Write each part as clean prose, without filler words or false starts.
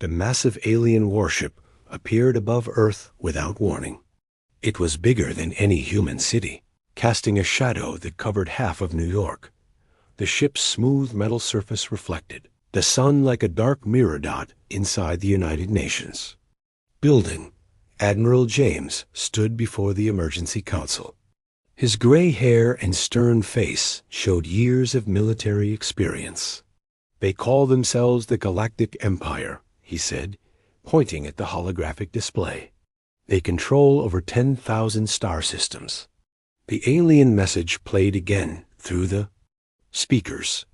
The massive alien warship appeared above Earth without warning. It was bigger than any human city, casting a shadow that covered half of New York. The ship's smooth metal surface reflected the sun like a dark mirror dot inside the United Nations. Building, Admiral James stood before the Emergency Council. His gray hair and stern face showed years of military experience. "They call themselves the Galactic Empire," he said, pointing at the holographic display. "They control over 10,000 star systems." The alien message played again through the speakers.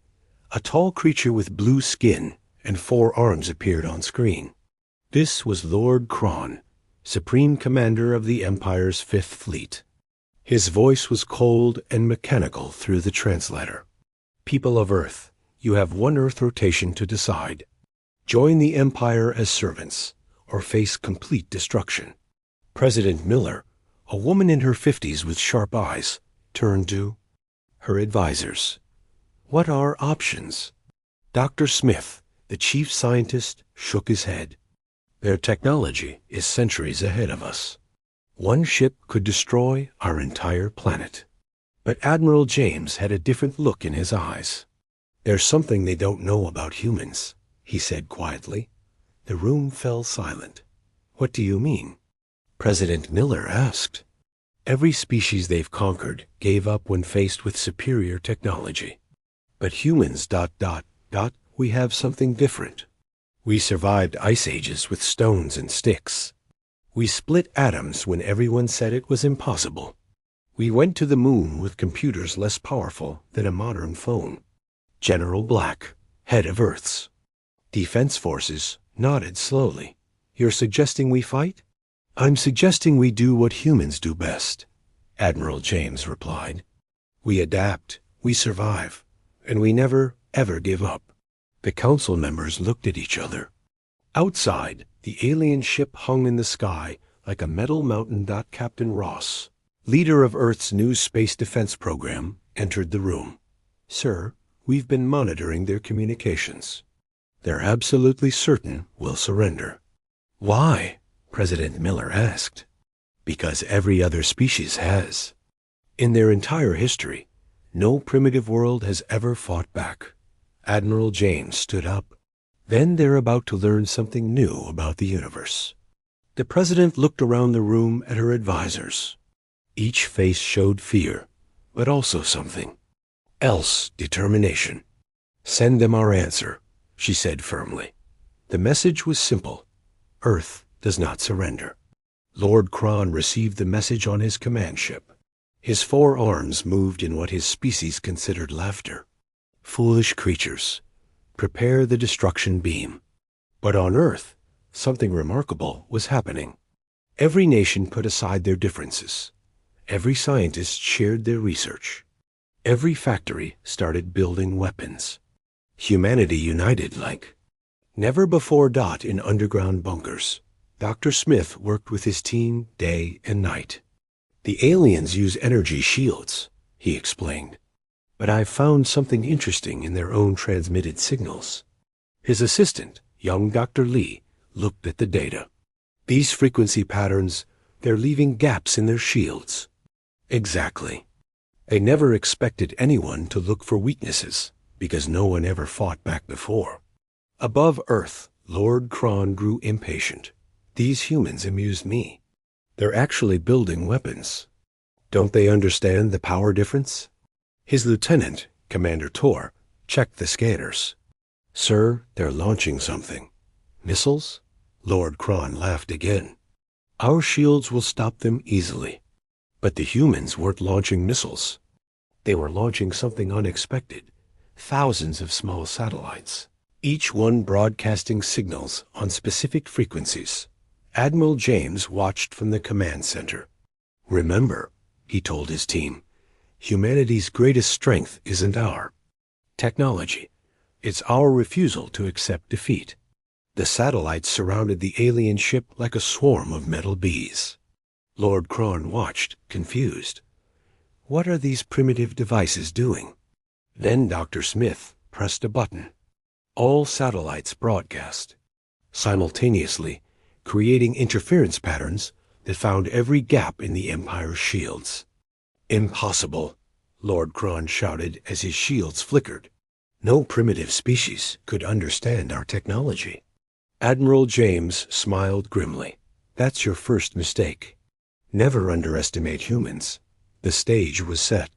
A tall creature with blue skin and 4 arms appeared on screen. This was Lord Kron, Supreme Commander of the Empire's Fifth Fleet. His voice was cold and mechanical through the translator. "People of Earth, you have one Earth rotation to decide. Join the Empire as servants, or face complete destruction." President Miller, a woman in her 50s with sharp eyes, turned to her advisors. "What are options?" Dr. Smith, the chief scientist, shook his head. "Their technology is centuries ahead of us. One ship could destroy our entire planet." But Admiral James had a different look in his eyes. "There's something they don't know about humans," he said quietly. The room fell silent. "What do you mean?" President Miller asked. "Every species they've conquered gave up when faced with superior technology. But humans... we have something different. We survived ice ages with stones and sticks. We split atoms when everyone said it was impossible. We went to the moon with computers less powerful than a modern phone." General Black, head of Earth's Defense Forces, nodded slowly. "You're suggesting we fight?" "I'm suggesting we do what humans do best," Admiral James replied. "We adapt, we survive, and we never, ever give up." The council members looked at each other. Outside, the alien ship hung in the sky like a metal mountain. Captain Ross, leader of Earth's new space defense program, entered the room. "Sir, we've been monitoring their communications. They're absolutely certain we'll surrender." "Why?" President Miller asked. "Because every other species has. In their entire history, no primitive world has ever fought back." Admiral James stood up. "Then they're about to learn something new about the universe." The president looked around the room at her advisors. Each face showed fear, but also something else, determination. "Send them our answer," she said firmly. The message was simple. Earth does not surrender. Lord Kron received the message on his command ship. His 4 arms moved in what his species considered laughter. "Foolish creatures, prepare the destruction beam." But on Earth, something remarkable was happening. Every nation put aside their differences. Every scientist shared their research. Every factory started building weapons. Humanity united like never before. In underground bunkers, Dr. Smith worked with his team day and night. "The aliens use energy shields," he explained. "But I've found something interesting in their own transmitted signals." His assistant, young Dr. Lee, looked at the data. "These frequency patterns, they're leaving gaps in their shields." "Exactly. They never expected anyone to look for weaknesses, because no one ever fought back before." Above Earth, Lord Kron grew impatient. "These humans amuse me. They're actually building weapons. Don't they understand the power difference?" His lieutenant, Commander Tor, checked the scanners. "Sir, they're launching something." "Missiles?" Lord Kron laughed again. "Our shields will stop them easily." But the humans weren't launching missiles. They were launching something unexpected. Thousands of small satellites, each one broadcasting signals on specific frequencies. Admiral James watched from the command center. "Remember," he told his team, "humanity's greatest strength isn't our technology. It's our refusal to accept defeat." The satellites surrounded the alien ship like a swarm of metal bees. Lord Kron watched, confused. What are these primitive devices doing? Then Dr. Smith pressed a button. All satellites broadcast. simultaneously creating interference patterns that found every gap in the Empire's shields. "Impossible," Lord Kron shouted as his shields flickered. "No primitive species could understand our technology." Admiral James smiled grimly. "That's your first mistake. Never underestimate humans." The stage was set.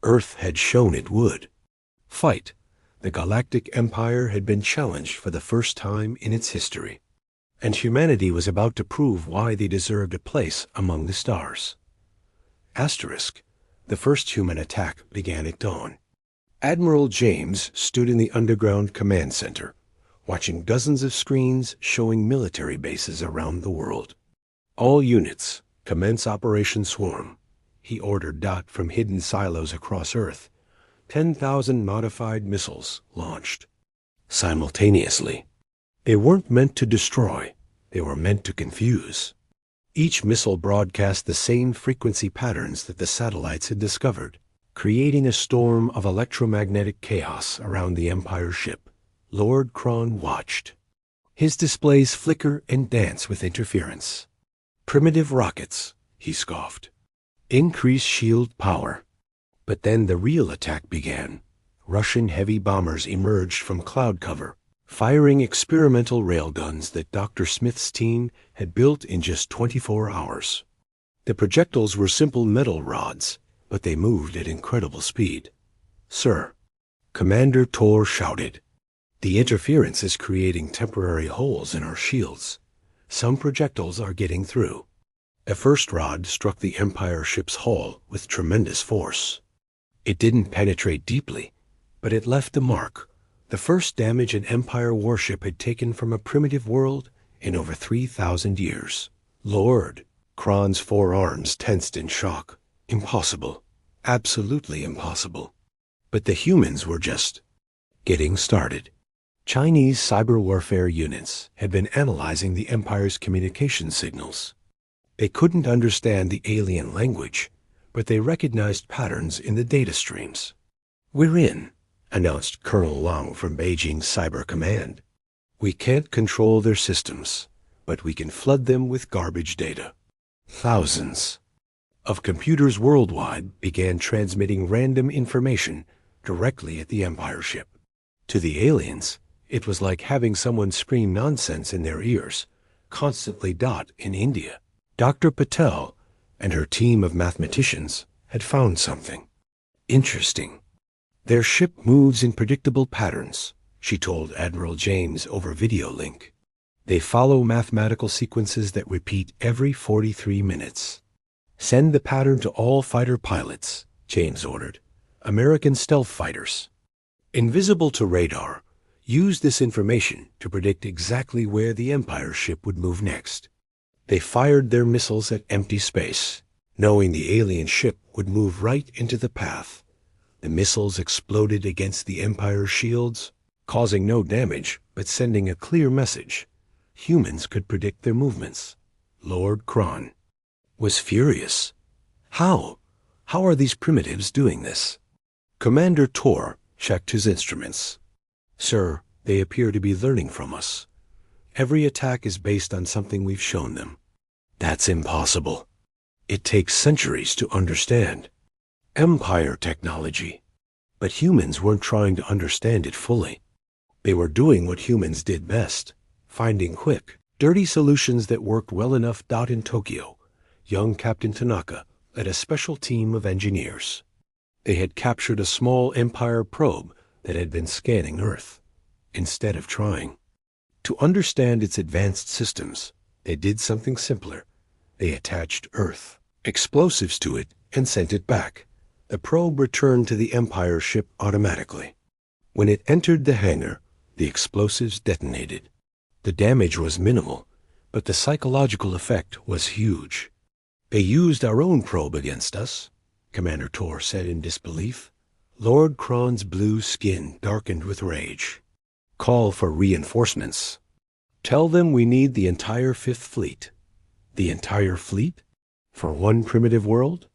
Earth had shown it would. Fight. The Galactic Empire had been challenged for the first time in its history, and humanity was about to prove why they deserved a place among the stars. Asterisk. The first human attack began at dawn. Admiral James stood in the underground command center, watching dozens of screens showing military bases around the world. "All units, commence Operation Swarm," he ordered from hidden silos across Earth. 10,000 modified missiles launched. Simultaneously. They weren't meant to destroy, they were meant to confuse. Each missile broadcast the same frequency patterns that the satellites had discovered, creating a storm of electromagnetic chaos around the Empire ship. Lord Kron watched. His displays flicker and dance with interference. "Primitive rockets," he scoffed. "Increase shield power." But then the real attack began. Russian heavy bombers emerged from cloud cover, firing experimental railguns that Dr. Smith's team had built in just 24 hours. The projectiles were simple metal rods, but they moved at incredible speed. "Sir," Commander Tor shouted, "the interference is creating temporary holes in our shields. Some projectiles are getting through." A first rod struck the Empire ship's hull with tremendous force. It didn't penetrate deeply, but it left a mark, the first damage an Empire warship had taken from a primitive world in over 3,000 years. Lord Kron's forearms tensed in shock. Impossible. Absolutely impossible. But the humans were just getting started. Chinese cyber warfare units had been analyzing the Empire's communication signals. They couldn't understand the alien language, but they recognized patterns in the data streams. "We're in," announced Colonel Long from Beijing's Cyber Command. "We can't control their systems, but we can flood them with garbage data." Thousands of computers worldwide began transmitting random information directly at the Empire ship. To the aliens, it was like having someone scream nonsense in their ears, constantly. In India, Dr. Patel and her team of mathematicians had found something interesting. "Their ship moves in predictable patterns," she told Admiral James over video link. "They follow mathematical sequences that repeat every 43 minutes. Send the pattern to all fighter pilots," James ordered. "American stealth fighters. Invisible to radar, use this information to predict exactly where the Empire ship would move next." They fired their missiles at empty space, knowing the alien ship would move right into the path. The missiles exploded against the Empire's shields, causing no damage, but sending a clear message. Humans could predict their movements. Lord Kron was furious. How? How are these primitives doing this? Commander Tor checked his instruments. "Sir, they appear to be learning from us. Every attack is based on something we've shown them." "That's impossible. It takes centuries to understand. Empire technology." But humans weren't trying to understand it fully. They were doing what humans did best, finding quick, dirty solutions that worked well enough. In Tokyo, young Captain Tanaka led a special team of engineers. They had captured a small Empire probe that had been scanning Earth. Instead of trying to understand its advanced systems, they did something simpler. They attached Earth explosives to it and sent it back. The probe returned to the Empire ship automatically. When it entered the hangar, the explosives detonated. The damage was minimal, but the psychological effect was huge. "They used our own probe against us," Commander Tor said in disbelief. Lord Kron's blue skin darkened with rage. "Call for reinforcements. Tell them we need the entire Fifth Fleet." "The entire fleet? For one primitive world?"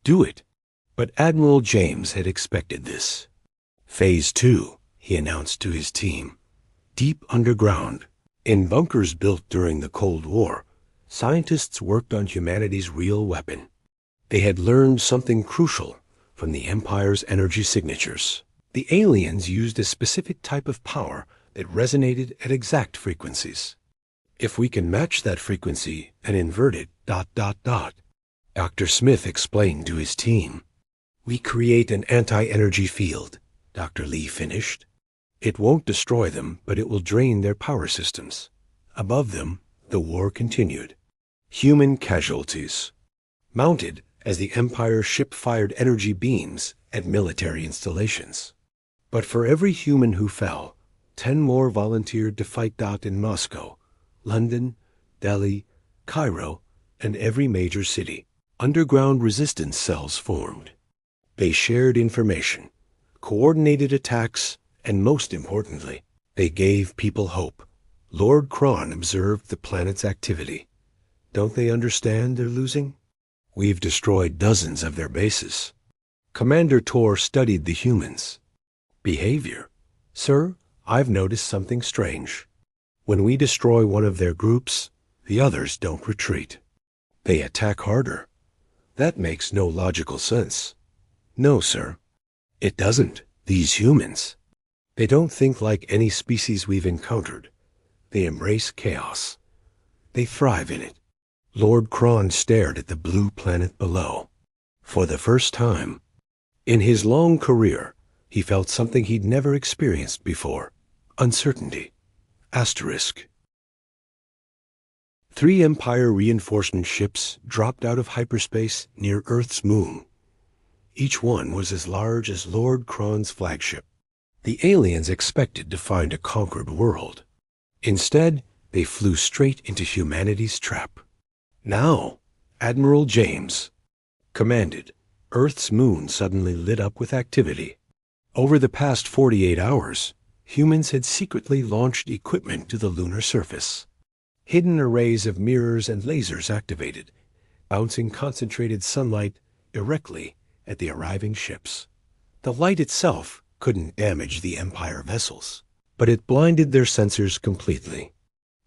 "Do it." But Admiral James had expected this. "Phase 2, he announced to his team. "Deep underground. In bunkers built during the Cold War, scientists worked on humanity's real weapon. They had learned something crucial from the Empire's energy signatures. The aliens used a specific type of power that resonated at exact frequencies. If we can match that frequency and invert it, Dr. Smith explained to his team. We create an anti-energy field, Dr. Lee finished. It won't destroy them, but it will drain their power systems. Above them, the war continued. Human casualties. Mounted as the Empire ship fired energy beams at military installations. But for every human who fell, 10 more volunteered to fight in Moscow, London, Delhi, Cairo, and every major city. Underground resistance cells formed. They shared information, coordinated attacks, and most importantly, they gave people hope. Lord Kron observed the planet's activity. Don't they understand they're losing? We've destroyed dozens of their bases. Commander Tor studied the humans. Behavior. Sir, I've noticed something strange. When we destroy one of their groups, the others don't retreat. They attack harder. That makes no logical sense. No, sir. It doesn't. These humans. They don't think like any species we've encountered. They embrace chaos. They thrive in it. Lord Kron stared at the blue planet below. For the first time, in his long career, he felt something he'd never experienced before. Uncertainty. Asterisk. 3 Empire reinforcement ships dropped out of hyperspace near Earth's moon. Each one was as large as Lord Kron's flagship. The aliens expected to find a conquered world. Instead, they flew straight into humanity's trap. Now, Admiral James commanded. Earth's moon suddenly lit up with activity. Over the past 48 hours, humans had secretly launched equipment to the lunar surface. Hidden arrays of mirrors and lasers activated, bouncing concentrated sunlight directly at the arriving ships. The light itself couldn't damage the Empire vessels, but it blinded their sensors completely.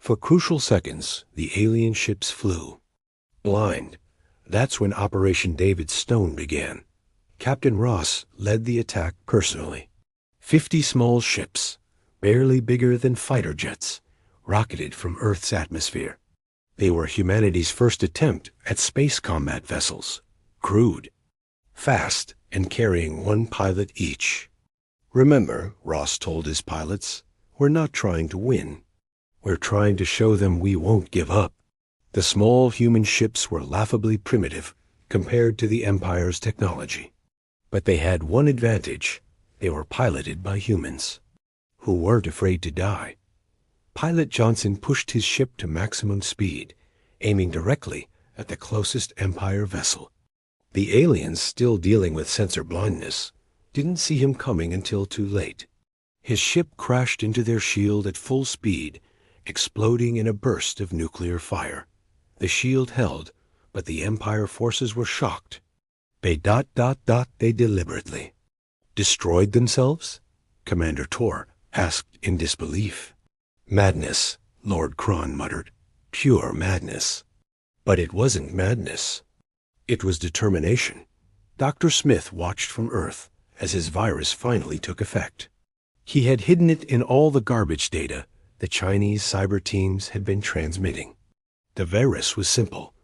For crucial seconds, the alien ships flew. Blind. That's when Operation David Stone began. Captain Ross led the attack personally. 50 small ships, barely bigger than fighter jets, rocketed from Earth's atmosphere. They were humanity's first attempt at space combat vessels, crewed, fast, and carrying 1 pilot each. Remember, Ross told his pilots, we're not trying to win. We're trying to show them we won't give up. The small human ships were laughably primitive compared to the Empire's technology. But they had one advantage. They were piloted by humans, who weren't afraid to die. Pilot Johnson pushed his ship to maximum speed, aiming directly at the closest Empire vessel. The aliens, still dealing with sensor blindness, didn't see him coming until too late. His ship crashed into their shield at full speed, exploding in a burst of nuclear fire. The shield held, but the Empire forces were shocked. They deliberately destroyed themselves? Commander Tor asked in disbelief. Madness, Lord Kron muttered. Pure madness. But it wasn't madness. It was determination. Dr. Smith watched from Earth as his virus finally took effect. He had hidden it in all the garbage data the Chinese cyber teams had been transmitting. The virus was simple.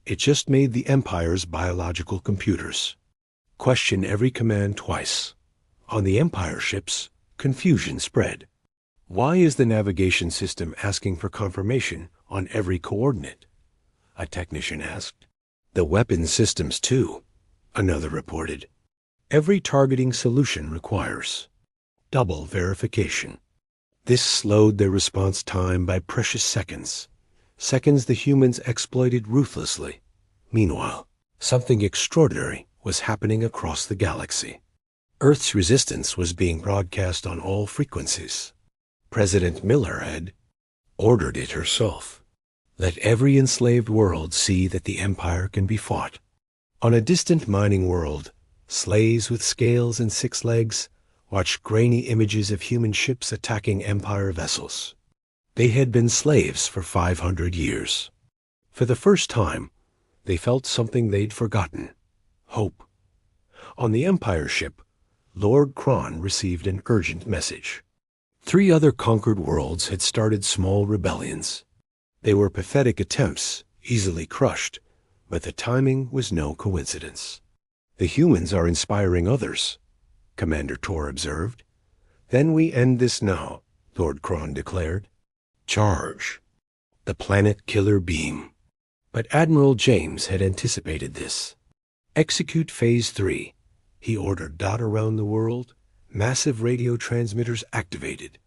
It just made the Empire's biological computers question every command twice. On the Empire ships, confusion spread. Why is the navigation system asking for confirmation on every coordinate? A technician asked. The weapon systems too, another reported. Every targeting solution requires double verification. This slowed their response time by precious seconds. Seconds the humans exploited ruthlessly. Meanwhile, something extraordinary was happening across the galaxy. Earth's resistance was being broadcast on all frequencies. President Miller had ordered it herself. Let every enslaved world see that the Empire can be fought. On a distant mining world, slaves with scales and 6 legs watched grainy images of human ships attacking Empire vessels. They had been slaves for 500 years. For the first time, they felt something they'd forgotten: hope. On the Empire ship, Lord Kron received an urgent message. 3 other conquered worlds had started small rebellions. They were pathetic attempts, easily crushed, but the timing was no coincidence. "The humans are inspiring others," Commander Tor observed. "Then we end this now," Lord Kron declared. "Charge." The planet killer beam. But Admiral James had anticipated this. "Execute Phase 3. He ordered. Around the world, massive radio transmitters activated.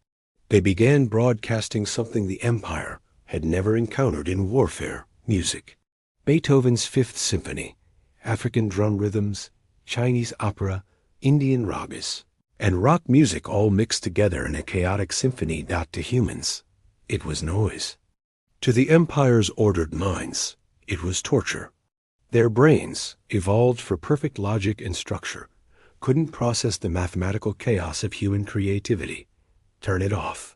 They began broadcasting something the Empire had never encountered in warfare: music. Beethoven's Fifth Symphony, African drum rhythms, Chinese opera, Indian ragas, and rock music all mixed together in a chaotic symphony. To humans, it was noise. To the Empire's ordered minds, it was torture. Their brains, evolved for perfect logic and structure, couldn't process the mathematical chaos of human creativity. "Turn it off."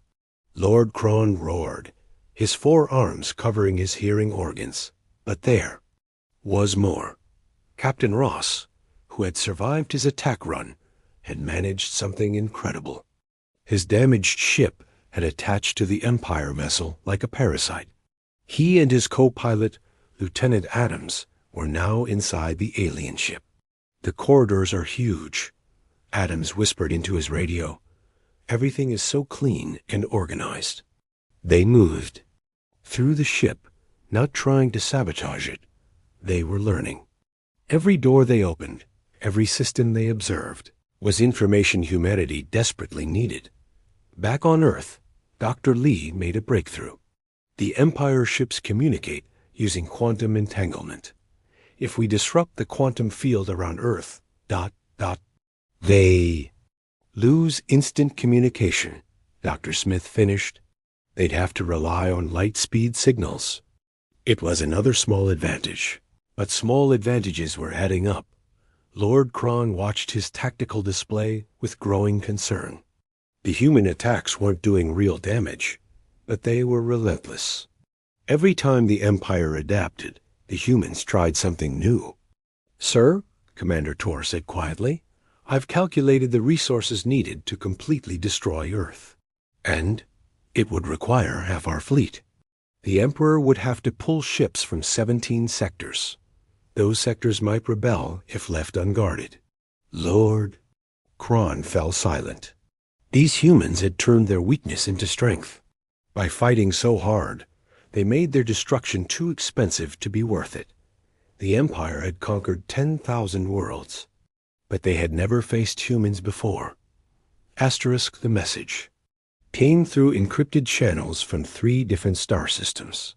Lord Kron roared, his 4 arms covering his hearing organs. But there was more. Captain Ross, who had survived his attack run, had managed something incredible. His damaged ship had attached to the Empire vessel like a parasite. He and his co-pilot, Lieutenant Adams, were now inside the alien ship. "The corridors are huge," Adams whispered into his radio. "Everything is so clean and organized." They moved through the ship, not trying to sabotage it. They were learning. Every door they opened, every system they observed, was information humanity desperately needed. Back on Earth, Dr. Lee made a breakthrough. The Empire ships communicate using quantum entanglement. If we disrupt the quantum field around Earth, they lose instant communication, Dr. Smith finished. They'd have to rely on light-speed signals. It was another small advantage, but small advantages were adding up. Lord Kron watched his tactical display with growing concern. The human attacks weren't doing real damage, but they were relentless. Every time the Empire adapted, the humans tried something new. "Sir," Commander Tor said quietly, "I've calculated the resources needed to completely destroy Earth. And it would require half our fleet. The Emperor would have to pull ships from 17 sectors. Those sectors might rebel if left unguarded." Lord Kron fell silent. These humans had turned their weakness into strength. By fighting so hard, they made their destruction too expensive to be worth it. The Empire had conquered 10,000 worlds, but they had never faced humans before. Asterisk the message came through encrypted channels from 3 different star systems.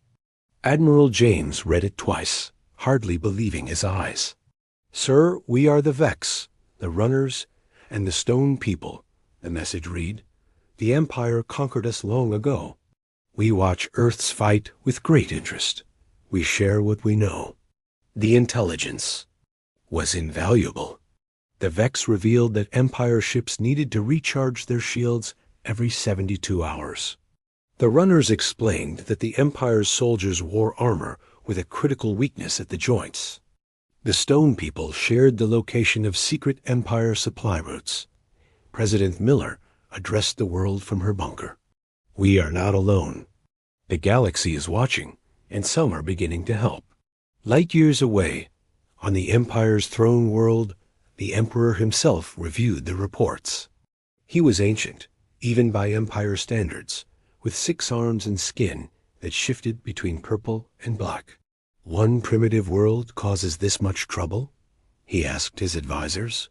Admiral James read it twice, hardly believing his eyes. "Sir, we are the Vex, the Runners, and the Stone People," the message read. "The Empire conquered us long ago. We watch Earth's fight with great interest. We share what we know." The intelligence was invaluable. The Vex revealed that Empire ships needed to recharge their shields every 72 hours. The Runners explained that the Empire's soldiers wore armor with a critical weakness at the joints. The Stone People shared the location of secret Empire supply routes. President Miller addressed the world from her bunker. "We are not alone. The galaxy is watching, and some are beginning to help." Light years away, on the Empire's throne world, the Emperor himself reviewed the reports. He was ancient, even by Empire standards, with 6 arms and skin that shifted between purple and black. "One primitive world causes this much trouble?" he asked his advisors.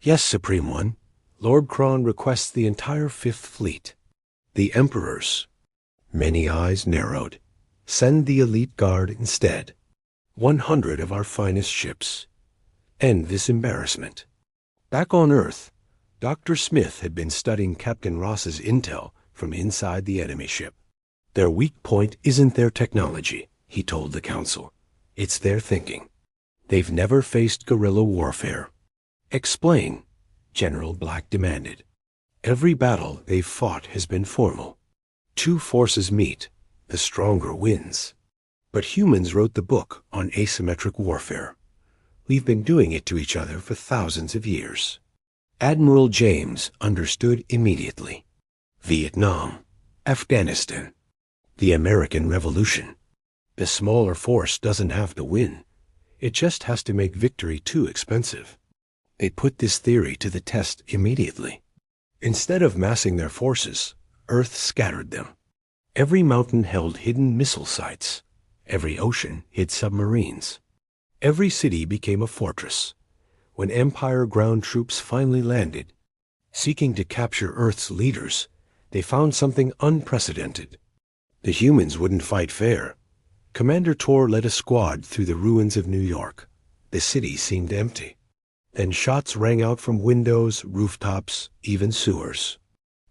"Yes, Supreme One. Lord Kron requests the entire 5th Fleet." The Emperor's many eyes narrowed. "Send the elite guard instead. 100 of our finest ships. End this embarrassment." Back on Earth, Dr. Smith had been studying Captain Ross's intel from inside the enemy ship. "Their weak point isn't their technology," he told the Council. "It's their thinking. They've never faced guerrilla warfare." "Explain," General Black demanded. "Every battle they've fought has been formal. Two forces meet, the stronger wins. But humans wrote the book on asymmetric warfare. We've been doing it to each other for thousands of years. Admiral James understood immediately. Vietnam, Afghanistan, the American Revolution. The smaller force doesn't have to win. It just has to make victory too expensive. They put this theory to the test immediately. Instead of massing their forces, Earth scattered them. Every mountain held hidden missile sites. Every ocean hid submarines. Every city became a fortress. When Empire ground troops finally landed, seeking to capture Earth's leaders, they found something unprecedented. The humans wouldn't fight fair. Commander Tor led a squad through the ruins of New York. The city seemed empty. Then shots rang out from windows, rooftops, even sewers.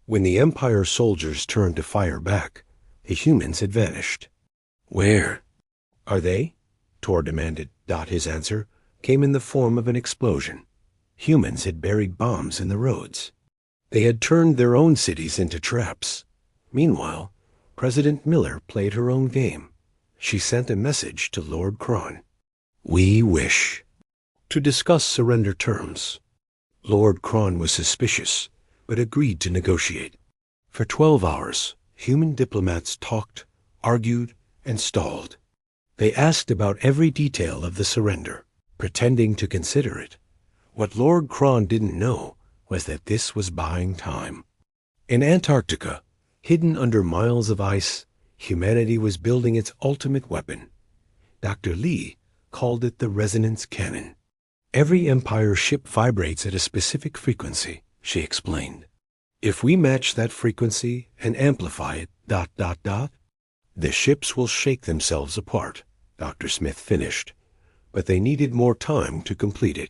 When the Empire soldiers turned to fire back, the humans had vanished. Where are they? Tor demanded. His answer came in the form of an explosion. Humans had buried bombs in the roads. They had turned their own cities into traps. Meanwhile, President Miller played her own game. She sent a message to Lord Kron. We wish to discuss surrender terms. Lord Kron was suspicious, but agreed to negotiate. For 12 hours, human diplomats talked, argued, and stalled. They asked about every detail of the surrender, pretending to consider it. What Lord Kron didn't know was that this was buying time. In Antarctica, hidden under miles of ice, humanity was building its ultimate weapon. Dr. Lee called it the resonance cannon. Every Empire ship vibrates at a specific frequency, she explained. If we match that frequency and amplify it, the ships will shake themselves apart, Dr. Smith finished. But they needed more time to complete it.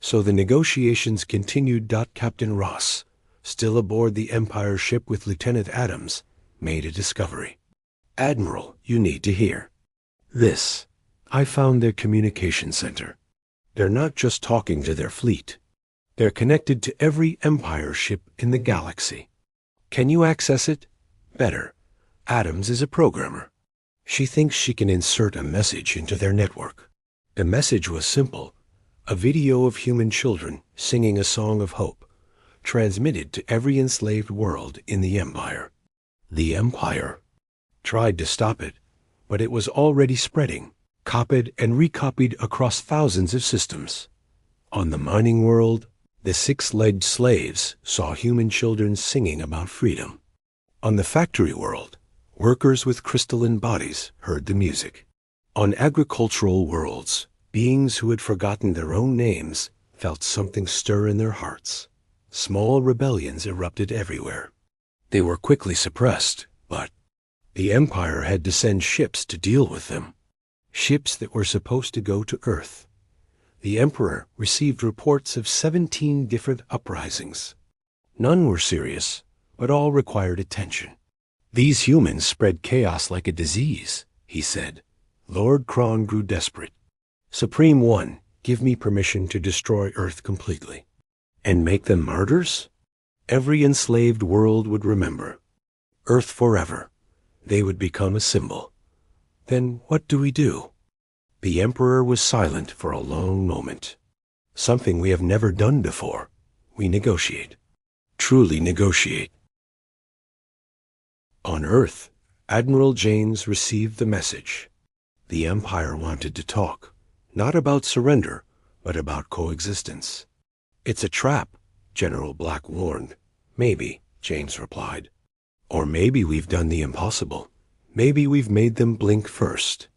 So the negotiations continued. Captain Ross, still aboard the Empire ship with Lieutenant Adams, made a discovery. Admiral, you need to hear this. I found their communication center. They're not just talking to their fleet. They're connected to every Empire ship in the galaxy. Can you access it? Better. Adams is a programmer. She thinks she can insert a message into their network. The message was simple. A video of human children singing a song of hope, transmitted to every enslaved world in the Empire. The Empire tried to stop it, but it was already spreading, copied and recopied across thousands of systems. On the mining world, the six-legged slaves saw human children singing about freedom. On the factory world, workers with crystalline bodies heard the music. On agricultural worlds, beings who had forgotten their own names felt something stir in their hearts. Small rebellions erupted everywhere. They were quickly suppressed, but the Empire had to send ships to deal with them. Ships that were supposed to go to Earth. The Emperor received reports of 17 different uprisings. None were serious, but all required attention. These humans spread chaos like a disease, he said. Lord Kron grew desperate. Supreme One, give me permission to destroy Earth completely. And make them martyrs? Every enslaved world would remember. Earth forever. They would become a symbol. Then what do we do? The Emperor was silent for a long moment. Something we have never done before. We negotiate. Truly negotiate. On Earth, Admiral James received the message. The Empire wanted to talk, not about surrender, but about coexistence. It's a trap, General Black warned. Maybe, James replied. Or maybe we've done the impossible. Maybe we've made them blink first.